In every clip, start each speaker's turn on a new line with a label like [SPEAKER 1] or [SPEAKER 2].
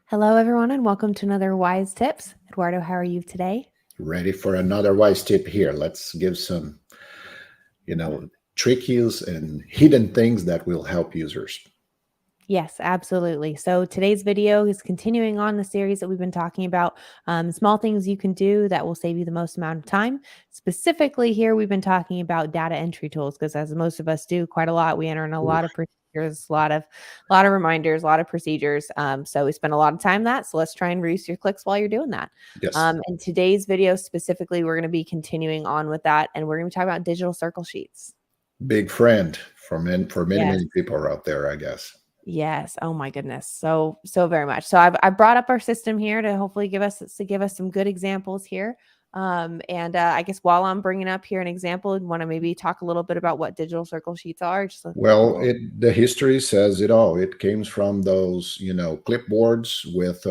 [SPEAKER 1] Hello, everyone, and welcome to another Wise Tips. Eduardo, how are you today?
[SPEAKER 2] Ready for another wise tip here. Let's give some, trickies and hidden things that will help users.
[SPEAKER 1] Yes, absolutely. So today's video is continuing on the series that we've been talking about, small things you can do that will save you the most amount of time. Specifically, here we've been talking about data entry tools because, as most of us do, quite a lot, we enter in a
[SPEAKER 2] Ooh,
[SPEAKER 1] lot of procedures, a lot of reminders, a lot of procedures. So we spend a lot of time that. So let's try and reduce your clicks while you're doing that.
[SPEAKER 2] yes,
[SPEAKER 1] In today's video specifically, we're going to be continuing on with that, and we're going to be talking about digital circle sheets.
[SPEAKER 2] big friend for many
[SPEAKER 1] Yes.
[SPEAKER 2] many people out there, I guess.
[SPEAKER 1] Yes. Oh my goodness. So very much. So I brought up our system here to hopefully give us some good examples here. And I guess while I'm bringing up here an example, and want to maybe talk a little bit about what digital circle sheets are. Just a
[SPEAKER 2] Well,
[SPEAKER 1] little.
[SPEAKER 2] the history says it all. It came from those clipboards with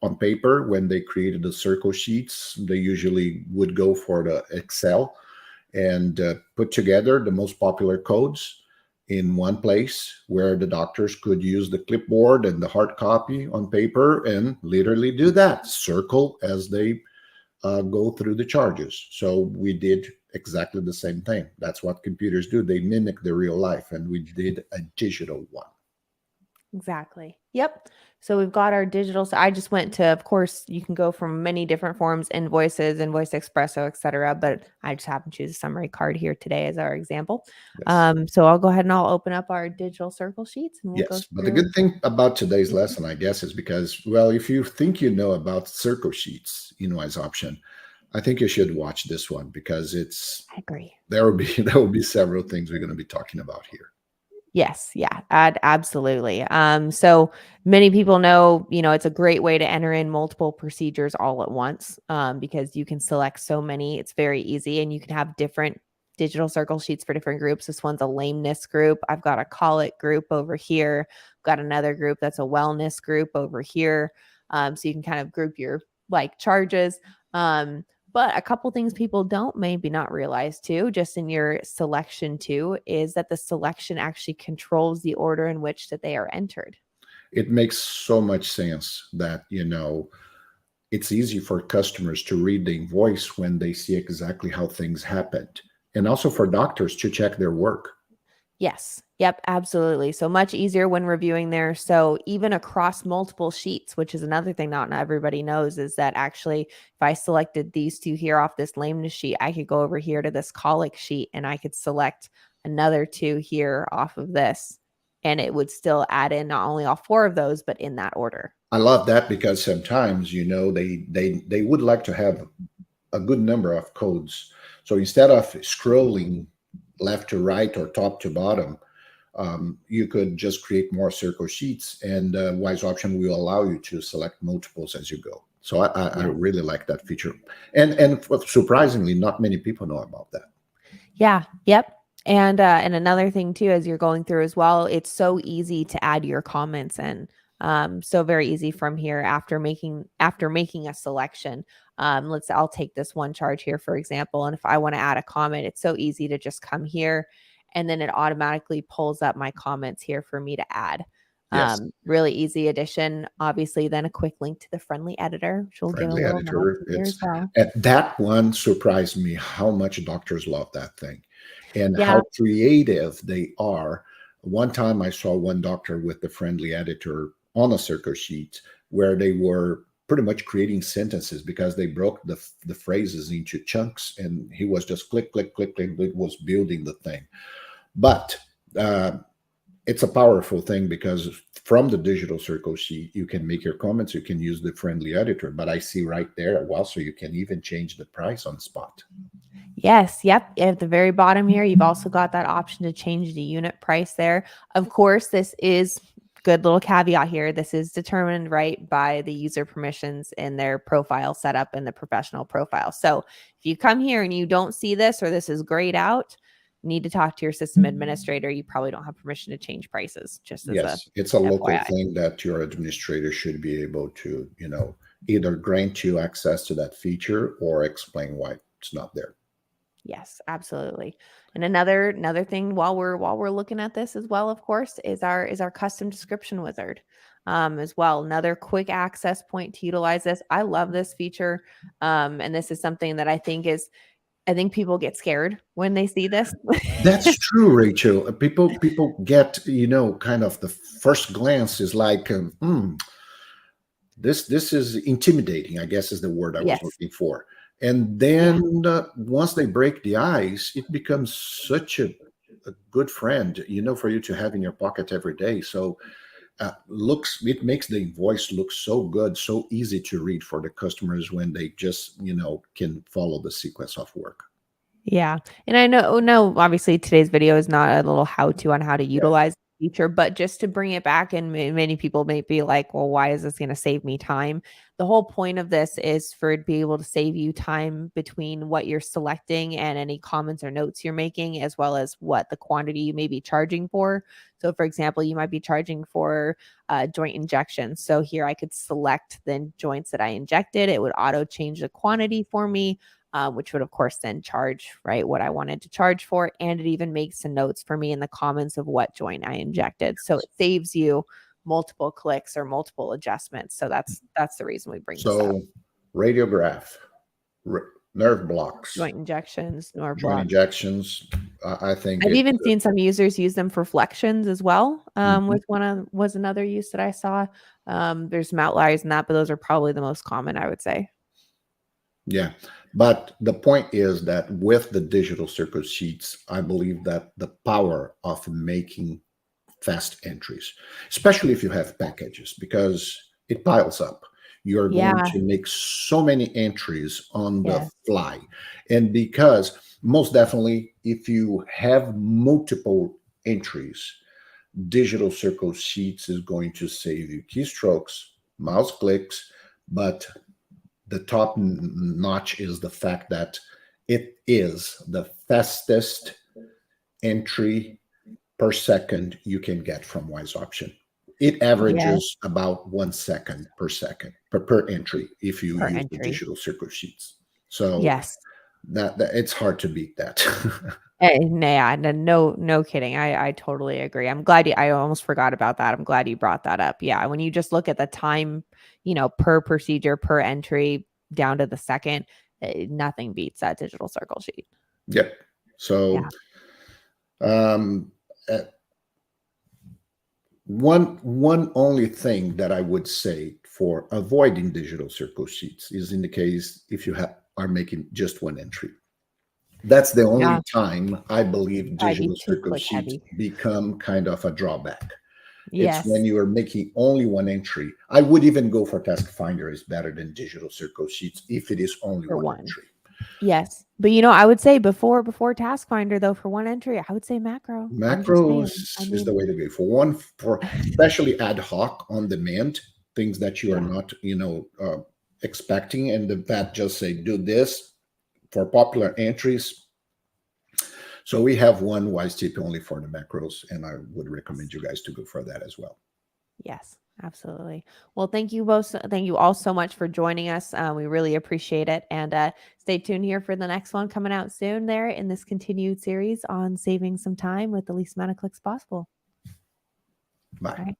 [SPEAKER 2] on paper. When they created the circle sheets, they usually would go for the Excel and put together the most popular codes in one place where the doctors could use the clipboard and the hard copy on paper and literally do that, circle as they go through the charges. So we did exactly the same thing. That's what computers do. They mimic the real life, and we did a digital one.
[SPEAKER 1] Exactly. Yep. So we've got our digital. So I just went to, of course, you can go from many different forms, invoices, invoice espresso, etc. But I just happen to choose a summary card here today as our example.
[SPEAKER 2] Yes.
[SPEAKER 1] So I'll go ahead and I'll open up our digital circle sheets and we'll go
[SPEAKER 2] Yes, but the
[SPEAKER 1] through.
[SPEAKER 2] good thing about today's lesson, I guess, is because, well, if you think you know about circle sheets in Wise Option, I think you should watch this one because
[SPEAKER 1] I agree.
[SPEAKER 2] there will be there will be several things we're going to be talking about here.
[SPEAKER 1] Yes, yeah, absolutely. So many people know, it's a great way to enter in multiple procedures all at once, because you can select so many. It's very easy, and you can have different digital circle sheets for different groups. This one's a lameness group. I've got a colic group over here. I've got another group that's a wellness group over here. So you can kind of group your charges. But a couple things people don't maybe not realize too, just in your selection too, is that the selection actually controls the order in which that they are entered.
[SPEAKER 2] It makes so much sense that it's easy for customers to read the invoice when they see exactly how things happened, and also for doctors to check their work.
[SPEAKER 1] Yes. Yep, absolutely. So much easier when reviewing there. So even across multiple sheets, which is another thing not everybody knows, is that actually if I selected these two here off this lameness sheet, I could go over here to this colic sheet and I could select another two here off of this. And it would still add in not only all four of those, but in that order.
[SPEAKER 2] I love that because sometimes they would like to have a good number of codes. So instead of scrolling left to right or top to bottom, you could just create more circle sheets, and Wise Option will allow you to select multiples as you go. So I
[SPEAKER 1] Yes.
[SPEAKER 2] really like that feature, and surprisingly, not many people know about that.
[SPEAKER 1] Yeah. Yep. And another thing too, as you're going through as well, it's so easy to add your comments in. So very easy from here after making a selection. I'll take this one charge here, for example. And if I want to add a comment, it's so easy to just come here and then it automatically pulls up my comments here for me to add.
[SPEAKER 2] Yes,
[SPEAKER 1] Really easy addition. Obviously, then a quick link to the friendly editor, which will give a
[SPEAKER 2] friendly
[SPEAKER 1] little nod
[SPEAKER 2] editor.
[SPEAKER 1] here
[SPEAKER 2] It's
[SPEAKER 1] as well.
[SPEAKER 2] and that one surprised me how much doctors love that thing, and
[SPEAKER 1] Yeah.
[SPEAKER 2] how creative they are. One time I saw one doctor with the friendly editor on a circle sheet where they were pretty much creating sentences because they broke the phrases into chunks, and he was just click click click click. It was building the thing, but uh, it's a powerful thing because from the digital circle sheet you can make your comments, you can use the friendly editor, but I see right there, well, so you can even change the price on the spot.
[SPEAKER 1] Yes, yep. At the very bottom here, you've also got that option to change the unit price there. Of course, this is good little caveat here. This is determined right by the user permissions in their profile setup in the professional profile. So if you come here and you don't see this or this is grayed out, you need to talk to your system administrator. You probably don't have permission to change prices, just as a
[SPEAKER 2] Yes, it's a local
[SPEAKER 1] FYI.
[SPEAKER 2] thing that your administrator should be able to either grant you access to that feature or explain why it's not there.
[SPEAKER 1] Yes, absolutely. And another thing while we're looking at this as well, of course, is our custom description wizard. as well. Another quick access point to utilize this. I love this feature. And this is something that I think people get scared when they see this.
[SPEAKER 2] That's true, Rachel. People get, kind of the first glance is like, this is intimidating, I guess is the word I was
[SPEAKER 1] Yes.
[SPEAKER 2] looking for. And
[SPEAKER 1] Yeah.
[SPEAKER 2] then once they break the ice, it becomes such a good friend, for you to have in your pocket every day. So it makes the invoice look so good, so easy to read for the customers when they just, can follow the sequence of work.
[SPEAKER 1] Yeah. And I know obviously today's video is not a little how-to on how to
[SPEAKER 2] Yeah.
[SPEAKER 1] utilize the feature, but just to bring it back and many people may be like, "Well, why is this going to save me time?" The whole point of this is for it to be able to save you time between what you're selecting and any comments or notes you're making, as well as what the quantity you may be charging for. So for example, you might be charging for joint injections. So here I could select the joints that I injected. It would auto change the quantity for me, which would of course then charge right what I wanted to charge for, and it even makes some notes for me in the comments of what joint I injected. So it saves you multiple clicks or multiple adjustments. So that's the reason we bring this up.
[SPEAKER 2] So radiograph, nerve blocks,
[SPEAKER 1] Joint injections, nor
[SPEAKER 2] joint
[SPEAKER 1] block.
[SPEAKER 2] injections. I think
[SPEAKER 1] I've
[SPEAKER 2] it's
[SPEAKER 1] even seen some users use them for flexions as well.
[SPEAKER 2] Mhm.
[SPEAKER 1] Was another use that I saw. There's some outliers in that, but those are probably the most common, I would say.
[SPEAKER 2] Yeah. But the point is that with the digital circuit sheets, I believe that the power of making fast entries, especially if you have packages, because it piles up. You're going
[SPEAKER 1] Yeah.
[SPEAKER 2] to make so many entries on the
[SPEAKER 1] Yes.
[SPEAKER 2] fly. And because most definitely, if you have multiple entries, digital circle sheets is going to save you keystrokes, mouse clicks, but the top notch is the fact that it is the fastest entry per second you can get from Wise Option. It
[SPEAKER 1] Yes.
[SPEAKER 2] averages about 1 second per second per entry if you
[SPEAKER 1] Per
[SPEAKER 2] use the
[SPEAKER 1] entry.
[SPEAKER 2] digital circuit sheets. So
[SPEAKER 1] Yes.
[SPEAKER 2] that it's hard to beat that.
[SPEAKER 1] Yeah, no kidding. I totally agree. I'm glad I almost forgot about that. I'm glad you brought that up. Yeah, when you just look at the time, per procedure, per entry, down to the second, nothing beats that digital circle sheet.
[SPEAKER 2] Yep. So
[SPEAKER 1] Yeah.
[SPEAKER 2] um, uh, one only thing that I would say for avoiding digital circle sheets is in the case if you are making just one entry. That's the
[SPEAKER 1] Yeah.
[SPEAKER 2] only time I believe
[SPEAKER 1] I'd be
[SPEAKER 2] digital
[SPEAKER 1] too
[SPEAKER 2] circle
[SPEAKER 1] click
[SPEAKER 2] sheets
[SPEAKER 1] heavy.
[SPEAKER 2] become kind of a drawback. It's when
[SPEAKER 1] Yes,
[SPEAKER 2] you are making only one entry. I would even go for Task Finder is better than digital circle sheets if it is only
[SPEAKER 1] for
[SPEAKER 2] one
[SPEAKER 1] one.
[SPEAKER 2] entry.
[SPEAKER 1] Yes. But I would say before Task Finder though, for one entry, I would say macro. I'm just saying. I
[SPEAKER 2] Macros is the
[SPEAKER 1] mean,
[SPEAKER 2] way to go for especially ad hoc on demand things that you are
[SPEAKER 1] yeah.
[SPEAKER 2] not expecting, and that just say do this for popular entries. So we have one wise tip only for the macros, and I would recommend you guys to go for that as well.
[SPEAKER 1] Yes, absolutely. Well, thank you all so much for joining us. We really appreciate it. And stay tuned here for the next one coming out soon there in this continued series on saving some time with the least amount of clicks possible.
[SPEAKER 2] Bye.
[SPEAKER 1] All right.